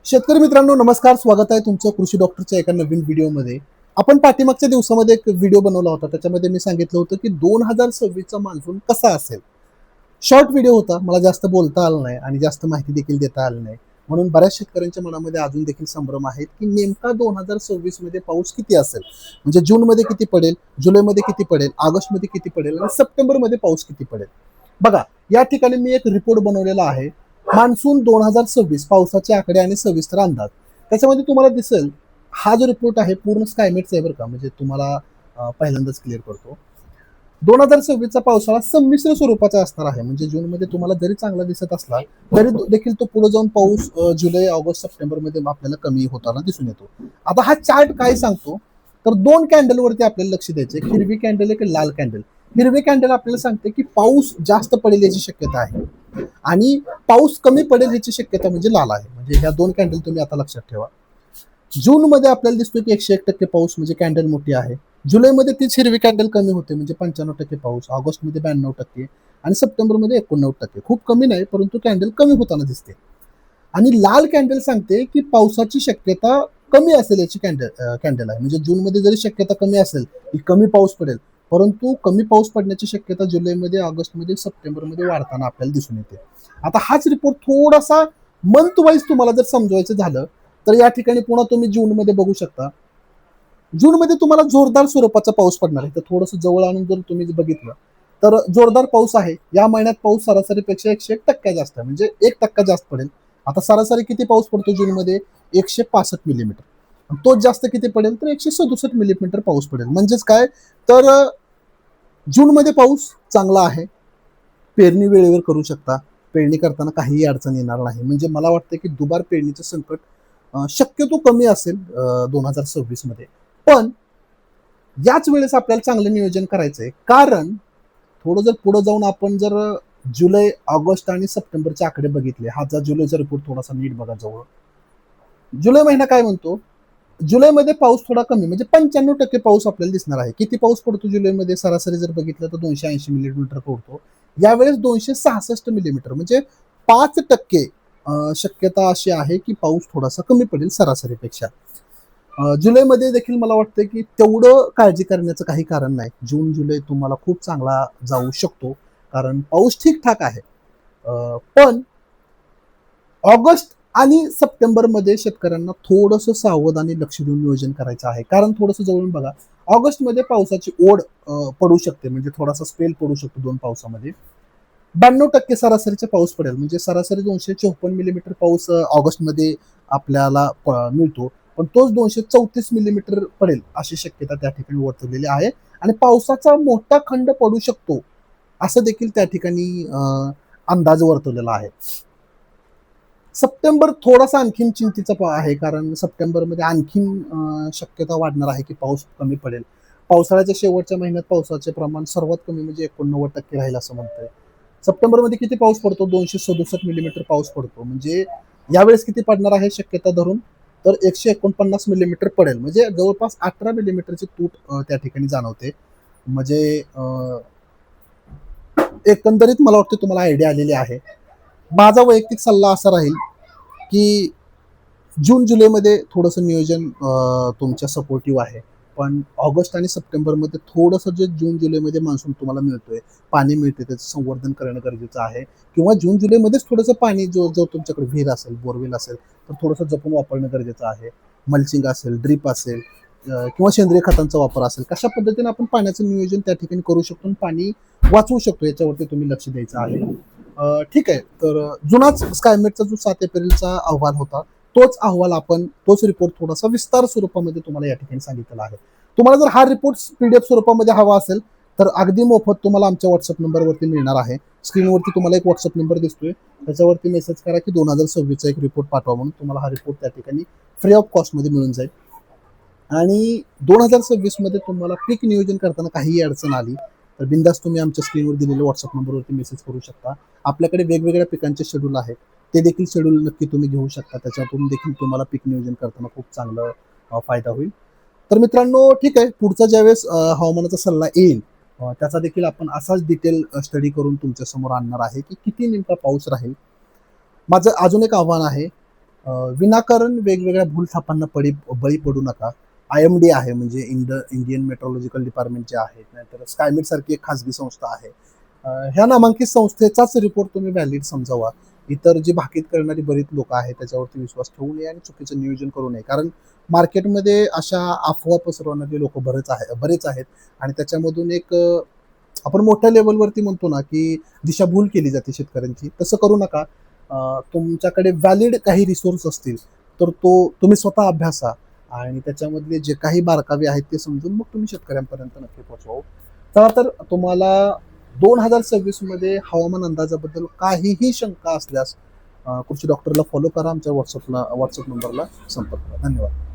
शेतकरी मित्रांनो नमस्कार, स्वागत आहे तुमचं कृषी डॉक्टरच्या एका नवीन व्हिडिओमध्ये. आपण पाठीमागच्या दिवसामध्ये एक व्हिडिओ बनवला होता. त्याच्यामध्ये मी सांगितलं होतं की 2026चा मान्सून कसा असेल. शॉर्ट व्हिडिओ होता, मला जास्त बोलता आलं नाही आणि जास्त माहिती देखील देता आली नाही. म्हणून बऱ्याच शेतकऱ्यांच्या मनामध्ये अजून देखील संभ्रम आहेत की नेमका 2026 मध्ये पाऊस किती असेल, म्हणजे जूनमध्ये किती पडेल, जुलैमध्ये किती पडेल, ऑगस्टमध्ये किती पडेल आणि सप्टेंबरमध्ये पाऊस किती पडेल. बघा, या ठिकाणी मी एक रिपोर्ट बनवलेला आहे, मान्सून 2026 पावसाचे आकडे आणि सविस्तर अंदाज. त्याच्यामध्ये तुम्हाला दिसेल, हा जो रिपोर्ट आहे पूर्ण स्कायमेटचा आहे बरं का, म्हणजे तुम्हाला पहिल्यांदाच क्लिअर करतो. 2026चा पावसाळा संमिश्र स्वरूपाचा असणार आहे. म्हणजे जूनमध्ये तुम्हाला जरी चांगला दिसत असला तरी देखील तो पुढे जाऊन पाऊस जुलै, ऑगस्ट, सप्टेंबरमध्ये आपल्याला कमी होताना दिसून येतो. आता हा चार्ट काय सांगतो, तर दोन कॅन्डलवरती आपल्याला लक्ष द्यायचं. एक हिरवी कॅन्डल, एक लाल कॅन्डल. हिरवी कॅन्डल आपल्याला सांगते की पाऊस जास्त पडेल याची शक्यता आहे आणि पाऊस कमी पडेल याची शक्यता म्हणजे लाल आहे. म्हणजे ह्या दोन कॅन्डल तुम्ही आता लक्षात ठेवा. जूनमध्ये आपल्याला दिसतो की 101% पाऊस, म्हणजे कॅन्डल मोठी आहे. जुलैमध्ये तीच हिरवी कॅन्डल कमी होते, म्हणजे 95% पाऊस. ऑगस्टमध्ये 92% आणि सप्टेंबरमध्ये 89%. खूप कमी नाही, परंतु कॅन्डल कमी होताना दिसते. आणि लाल कॅन्डल सांगते की पावसाची शक्यता कमी असेल याची कॅन्डल आहे. म्हणजे जूनमध्ये जरी शक्यता कमी असेल की कमी पाऊस पडेल, परंतु कमी पाऊस पडण्याची शक्यता जुलैमध्ये, ऑगस्टमध्ये, सप्टेंबरमध्ये वाढताना आपल्याला दिसून येते. आता हाच रिपोर्ट थोडासा मंथ वाईज तुम्हाला जर समजवायचं झालं, तर या ठिकाणी पुन्हा तुम्ही जूनमध्ये बघू शकता. जूनमध्ये तुम्हाला जोरदार स्वरूपाचा पाऊस पडणार आहे. तर थोडंसं जवळ आणून जर तुम्ही बघितलं, तर जोरदार पाऊस आहे. या महिन्यात पाऊस सरासरीपेक्षा 101% जास्त आहे, म्हणजे 1% जास्त पडेल. आता सरासरी किती पाऊस पडतो जूनमध्ये? 165 मिलीमीटर. तोच जास्त किती पडेल? तर 167 मिलीमीटर पाऊस पडेल. म्हणजेच काय, तर जूनमध्ये पाऊस चांगला आहे. पेरणी वेळेवर करू शकता. पेरणी करताना काहीही अडचण येणार नाही. म्हणजे मला वाटतं की दुबार पेरणीचं संकट शक्यतो कमी असेल 2026 मध्ये. पण याच वेळेस आपल्याला चांगलं नियोजन करायचंय, कारण थोडं जर पुढे जाऊन आपण जर जुलै, ऑगस्ट आणि सप्टेंबरचे आकडे बघितले, हा जर जुलैचा रिपोर्ट थोडासा नीट बघा जवळ. जुलै महिना काय म्हणतो? जुलैमध्ये पाऊस थोडा कमी, म्हणजे 95% पाऊस आपल्याला दिसणार आहे. किती पाऊस पडतो जुलैमध्ये? सरासरी जर बघितलं तर 280 मिलीमीटर पडतो. यावेळेस 266 मिलीमीटर, म्हणजे 5% शक्यता अशी आहे की पाऊस थोडासा कमी पडेल सरासरीपेक्षा. जुलैमध्ये देखील मला वाटतं की तेवढं काळजी करण्याचं काही कारण नाही. जून, जुलै तुम्हाला खूप चांगला जाऊ शकतो, कारण पाऊस ठीकठाक आहे. पण ऑगस्ट आणि सप्टेंबरमध्ये शेतकऱ्यांना थोडंसं सावधानी लक्ष देऊन नियोजन करायचं आहे. कारण थोडंसं जवळून बघा, ऑगस्टमध्ये पावसाची ओढ पडू शकते, म्हणजे थोडासा स्पेल पडू शकतो 2 पावसामध्ये. 92% सरासरीचा पाऊस पडेल, म्हणजे सरासरी 254 मिलीमीटर पाऊस ऑगस्टमध्ये आपल्याला मिळतो. पण तोच 234 मिलीमीटर पडेल अशी शक्यता त्या ठिकाणी वर्तवलेली आहे आणि पावसाचा मोठा खंड पडू शकतो, असं देखील त्या ठिकाणी अंदाज वर्तवलेला आहे. सप्टेंबर थोडासा आणखीन चिंतेचा आहे, कारण सप्टेंबरमध्ये आणखीन शक्यता वाढणार आहे की पाऊस कमी पडेल. पावसाळ्याच्या शेवटच्या महिन्यात पावसाचे प्रमाण सर्वात कमी, म्हणजे 89% राहील असं म्हणतंय. सप्टेंबरमध्ये किती पाऊस पडतो? 267 मिलीमीटर पाऊस पडतो. म्हणजे यावेळेस किती पडणार आहे शक्यता धरून? तर 149 मिलीमीटर पडेल. म्हणजे जवळपास 18 मिलीमीटरची तूट त्या ठिकाणी जाणवते. म्हणजे एकंदरीत मला वाटतं तुम्हाला आयडिया आलेली आहे. माझा वैयक्तिक सल्ला असा राहील की जून, जुलैमध्ये थोडंसं नियोजन तुमच्या सपोर्टिव्ह आहे. पण ऑगस्ट आणि सप्टेंबरमध्ये थोडंसं जे जून, जुलैमध्ये मान्सून तुम्हाला मिळतोय, पाणी मिळते, त्याचं संवर्धन करणं गरजेचं आहे. किंवा जून, जुलैमध्येच थोडंसं पाणी, जो तुमच्याकडे विहीर असेल, बोरवेल असेल, तर थोडंसं जपून वापरणं गरजेचं आहे. मल्चिंग असेल, ड्रिप असेल किंवा सेंद्रिय खतांचा वापर असेल, कशा पद्धतीने आपण पाण्याचं नियोजन त्या ठिकाणी करू शकतो आणि पाणी वाचवू शकतो, याच्यावरती तुम्ही लक्ष द्यायचं आहे. ठीक आहे. तर जुनाच स्कायमेटचा जो 7 एप्रिलचा अहवाल होता, तोच रिपोर्ट थोडासा विस्तार स्वरूपामध्ये तुम्हाला या ठिकाणी सांगितलेला आहे. तुम्हाला जर हा रिपोर्ट पीडीएफ स्वरूपामध्ये हवा असेल, तर अगदी मोफत तुम्हाला आमच्या व्हॉट्सअप नंबरवरती मिळणार आहे. स्क्रीनवरती तुम्हाला एक व्हॉट्सअप नंबर दिसतोय, त्याच्यावरती मेसेज करा की 2026चा एक रिपोर्ट पाठवा म्हणून. तुम्हाला हा रिपोर्ट त्या ठिकाणी फ्री ऑफ कॉस्टमध्ये मिळून जाईल. आणि 2026 मध्ये तुम्हाला पीक नियोजन करताना काहीही अडचण आली, तर बिंदास तुम्ही आमच्या स्क्रीनवर दिलेल्या व्हॉट्सअप नंबरवरती मेसेज करू शकता. आपल्याकडे वेगवेगळ्या पिकांचे शेड्यूल आहेत, ते देखील शेड्यूल नक्की तुम्ही घेऊ शकता. त्याच्यातून देखील तुम्हाला पीक नियोजन करताना खूप चांगलं फायदा होईल. तर मित्रांनो, ठीक आहे, पुढचा ज्यावेळेस हवामानाचा सल्ला येईल, त्याचा देखील आपण असाच डिटेल स्टडी करून तुमच्या समोर आणणार आहे की किती नेमका पाऊस राहील. माझं अजून एक आव्हान आहे, विनाकारण वेगवेगळ्या भूलथापांना बळी पडू नका. IMD आहे म्हणजे इंडियन मेट्रोलॉजिकल डिपार्टमेंट जे आहे, नाहीतर स्कायमेट सारखी एक खाजगी संस्था आहे. ह्या नामांकित संस्थेचाच रिपोर्ट तुम्ही व्हॅलिड समजावा. इतर जी भाकीत करणारी बरीच लोक आहेत त्याच्यावरती विश्वास ठेवू नये आणि चुकीचं नियोजन करू नये. कारण मार्केटमध्ये अशा अफवा पसरवणारे लोक बरेच आहेत आणि त्याच्यामधून एक आपण मोठ्या लेवलवरती म्हणतो ना, की दिशाभूल केली जाते शेतकऱ्यांची. तसं करू नका. तुमच्याकडे व्हॅलिड काही रिसोर्स असतील, तर तुम्ही स्वतः अभ्यासा आणि त्याच्यामधले जे काही बारकावे आहेत ते समजून मग तुम्ही शेतकऱ्यांपर्यंत नक्की पोहोचवा. चला तर तुम्हाला 2026 मध्ये हवामान अंदाजाबद्दल काहीही शंका असल्यास कृषी डॉक्टरला फॉलो करा. आमच्या WhatsApp नंबरला संपर्क करा. धन्यवाद.